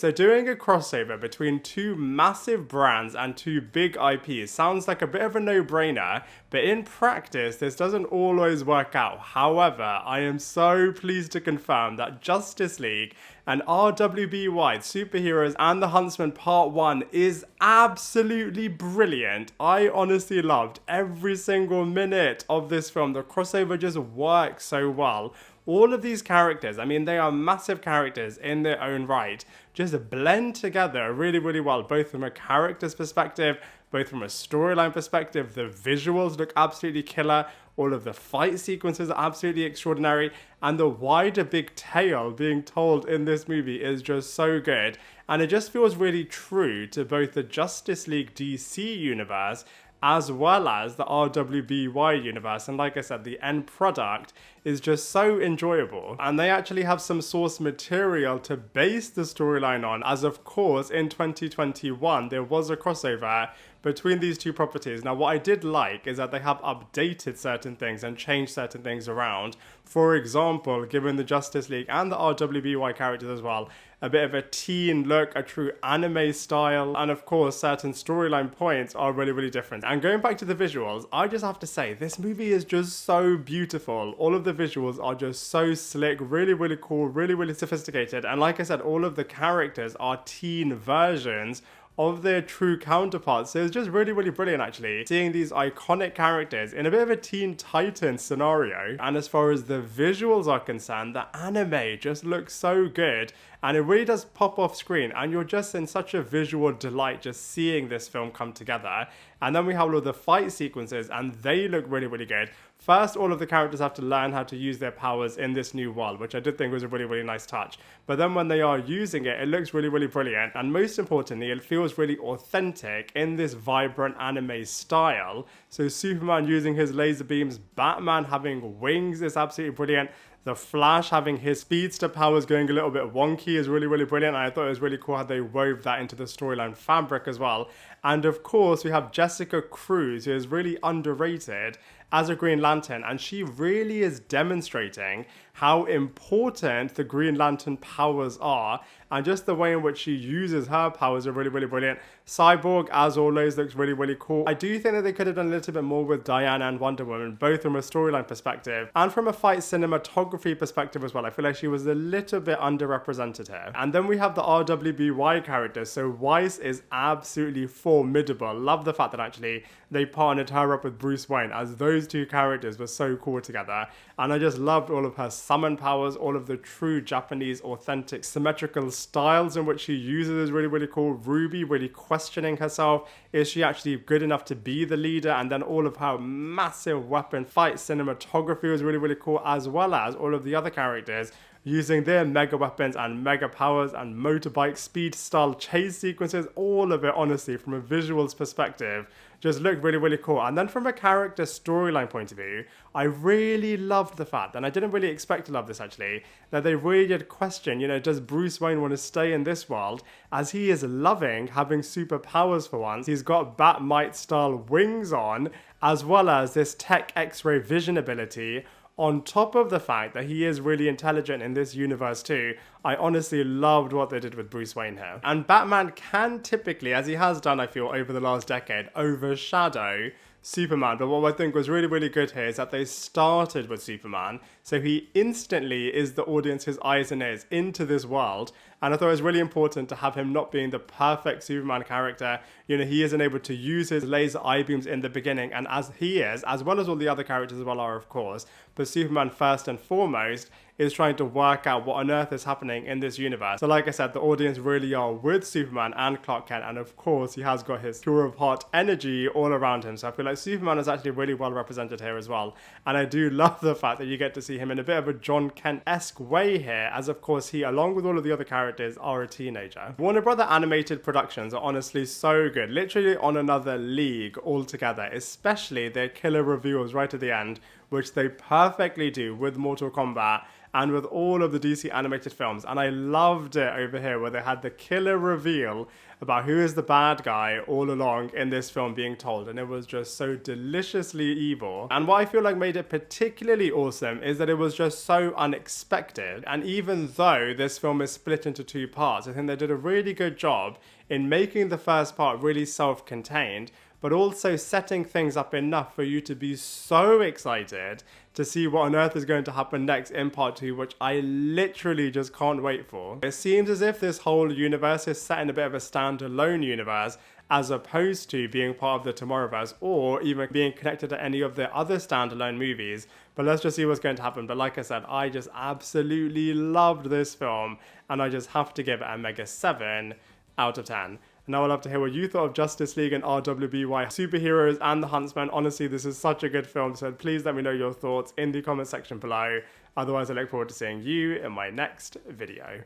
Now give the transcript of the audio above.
So doing a crossover between two massive brands and two big IPs sounds like a bit of a no-brainer, but in practice this doesn't always work out. However, I am so pleased to confirm that Justice League and RWBY, Superheroes and the Huntsmen Part 1 is absolutely brilliant. I honestly loved every single minute of this film. The crossover just works so well. All of these characters, I mean, they are massive characters in their own right, just blend together really, really well, both from a character's perspective, both from a storyline perspective. The visuals look absolutely killer. All of the fight sequences are absolutely extraordinary. And the wider big tale being told in this movie is just so good. And it just feels really true to both the Justice League DC universe as well as the RWBY universe. And like I said, the end product is just so enjoyable. And they actually have some source material to base the storyline on, as of course in 2021 there was a crossover between these two properties. Now what I did like is that they have updated certain things and changed certain things around. For example, given the Justice League and the RWBY characters as well a bit of a teen look, a true anime style, and of course certain storyline points are really, really different. And going back to the visuals, I just have to say this movie is just so beautiful. All of the visuals are just so slick, really, really cool, really, really sophisticated. And like I said, all of the characters are teen versions of their true counterparts. So it's just really, really brilliant actually, seeing these iconic characters in a bit of a Teen Titans scenario. And as far as the visuals are concerned, the anime just looks so good. And it really does pop off screen, and you're just in such a visual delight just seeing this film come together. And then we have all of the fight sequences, and they look really, really good. First, all of the characters have to learn how to use their powers in this new world, which I did think was a really, really nice touch. But then when they are using it, it looks really, really brilliant. And most importantly, it feels really authentic in this vibrant anime style. So Superman using his laser beams, Batman having wings is absolutely brilliant. The Flash having his speedster powers going a little bit wonky is really, really brilliant. And I thought it was really cool how they wove that into the storyline fabric as well. And of course, we have Jessica Cruz, who is really underrated as a Green Lantern. And she really is demonstrating how important the Green Lantern powers are. And just the way in which she uses her powers are really, really brilliant. Cyborg, as always, looks really, really cool. I do think that they could have done a little bit more with Diana and Wonder Woman, both from a storyline perspective and from a fight cinematography perspective as well. I feel like she was a little bit underrepresented here. And then we have the RWBY characters. So Weiss is absolutely formidable. Love the fact that actually they partnered her up with Bruce Wayne, as those two characters were so cool together. And I just loved all of her summon powers, all of the true Japanese authentic symmetrical styles in which she uses is really, really cool. RWBY really questioning herself. Is she actually good enough to be the leader? And then all of her massive weapon fight cinematography was really, really cool, as well as all of the other characters using their mega weapons and mega powers and motorbike speed style chase sequences. All of it, honestly, from a visuals perspective, just looked really, really cool. And then from a character storyline point of view, I really loved the fact, and I didn't really expect to love this actually, that they really did question, you know, does Bruce Wayne want to stay in this world, as he is loving having superpowers for once. He's got Batmite style wings on, as well as this tech x-ray vision ability, on top of the fact that he is really intelligent in this universe too. I honestly loved what they did with Bruce Wayne here. And Batman can typically, as he has done I feel over the last decade, overshadow Superman. But what I think was really, really good here is that they started with Superman, so he instantly is the audience's eyes and ears into this world. And I thought it was really important to have him not being the perfect Superman character. You know, he isn't able to use his laser eye beams in the beginning, and as he is, as well as all the other characters as well are, of course, but Superman first and foremost is trying to work out what on earth is happening in this universe. So like I said, the audience really are with Superman and Clark Kent, and of course he has got his pure of heart energy all around him. So I feel like Superman is actually really well represented here as well. And I do love the fact that you get to see him in a bit of a John Kent-esque way here, as of course he, along with all of the other characters, are a teenager. Warner Brother animated productions are honestly so good, literally on another league altogether, especially their killer reveals right at the end, which they perfectly do with Mortal Kombat. and with all of the DC animated films. And I loved it over here where they had the killer reveal about who is the bad guy all along in this film being told, and it was just so deliciously evil. And what I feel like made it particularly awesome is that it was just so unexpected, and even though this film is split into two parts, I think they did a really good job in making the first part really self-contained, but also setting things up enough for you to be so excited to see what on earth is going to happen next in part 2, which I literally just can't wait for. It seems as if this whole universe is set in a bit of a standalone universe, as opposed to being part of the Tomorrowverse or even being connected to any of the other standalone movies. But let's just see what's going to happen. But like I said, I just absolutely loved this film, and I just have to give it a mega 7 out of 10. Now I'd love to hear what you thought of Justice League and RWBY Superheroes and the Huntsman. Honestly, this is such a good film, so please let me know your thoughts in the comment section below. Otherwise, I look forward to seeing you in my next video.